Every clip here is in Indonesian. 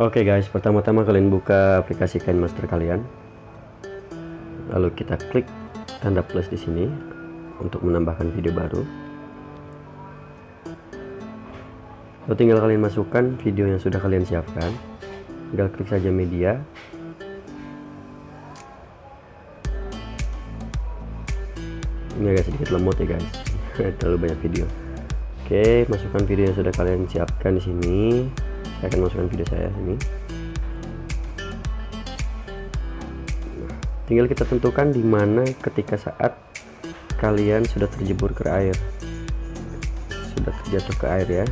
Oke guys, pertama-tama kalian buka aplikasi KineMaster kalian, lalu kita klik tanda plus di sini untuk menambahkan video baru. Lalu tinggal kalian masukkan video yang sudah kalian siapkan, tinggal klik saja media. Ini agak sedikit lemot ya guys, terlalu banyak video. Oke, masukkan video yang sudah kalian siapkan di sini. Saya akan masukkan video saya ini. Nah, tinggal kita tentukan di mana ketika saat kalian sudah terjebur ke air, sudah terjatuh ke air ya.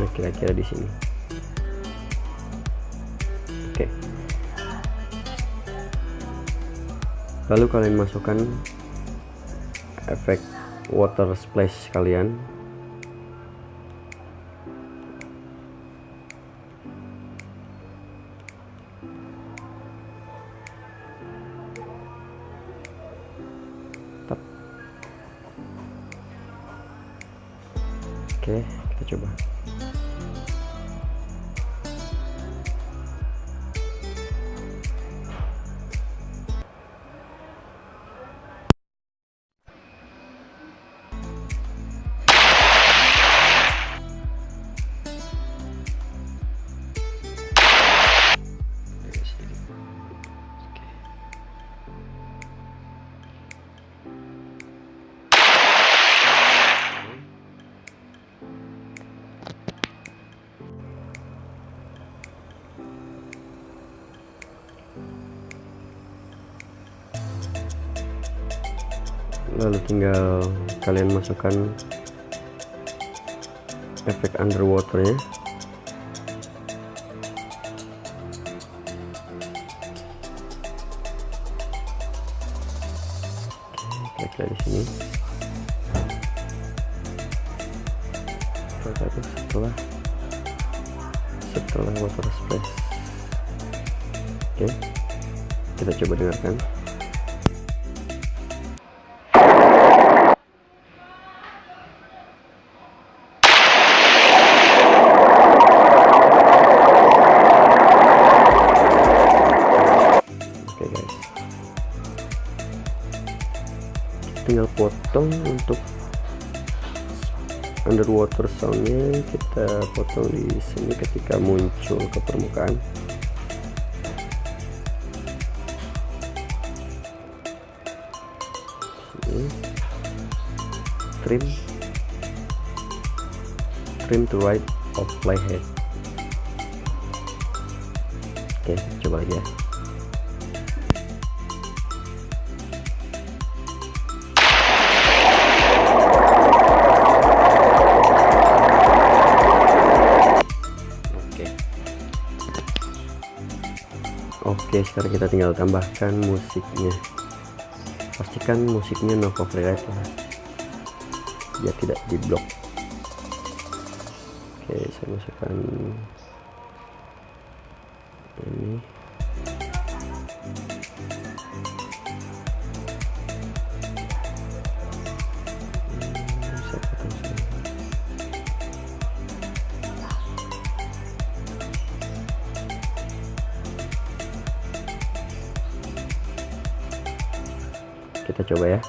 Nah, kira-kira di sini. Oke. Lalu kalian masukkan efek water splash kalian. Oke, kita coba. Lalu tinggal kalian masukkan efek underwaternya. Oke, klik di sini. Setelah water splash. Oke, kita coba dengarkan. Tinggal potong untuk underwater soundnya, kita potong di sini ketika muncul ke permukaan. Sini. Trim to right of playhead. Oke, coba lagi ya. Oke, sekarang kita tinggal tambahkan musiknya. Pastikan musiknya no copyright ya, biar tidak diblok. Oke, saya masukkan ini. Saya potong sini. Kita coba ya.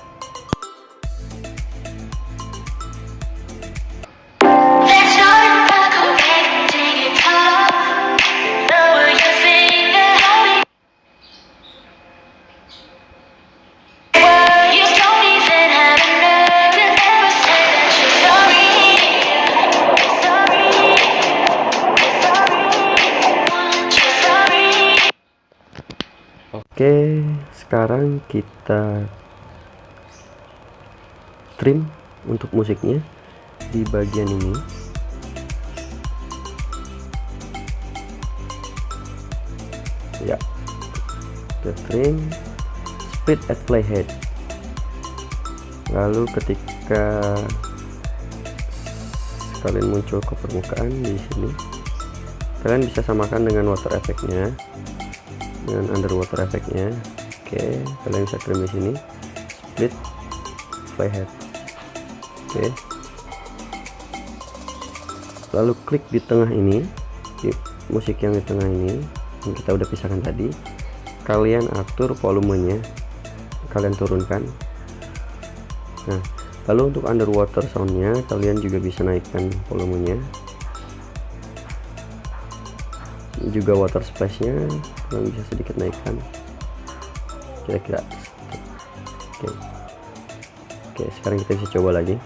Oke, sekarang kita trim untuk musiknya di bagian ini. Ya, kita trim speed at playhead. Lalu ketika kalian muncul ke permukaan di sini, kalian bisa samakan dengan water effect-nya, dengan underwater effect-nya. Oke, kalian bisa kirim di sini split playhead. Oke, lalu klik di tengah ini, di musik yang di tengah ini yang kita udah pisahkan tadi, kalian atur volumenya, kalian turunkan. Nah, lalu untuk underwater soundnya kalian juga bisa naikkan volumenya, juga water splash nya kalian bisa sedikit naikkan kira-kira. Oke, sekarang kita bisa coba lagi.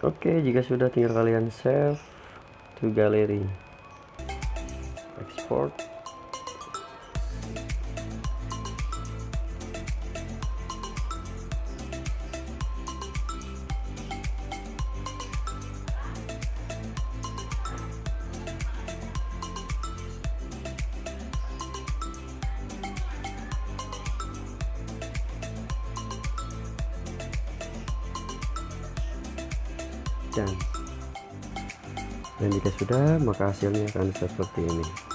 Oke, jika sudah tinggal kalian save to gallery, export. Dan jika sudah, maka hasilnya akan seperti ini.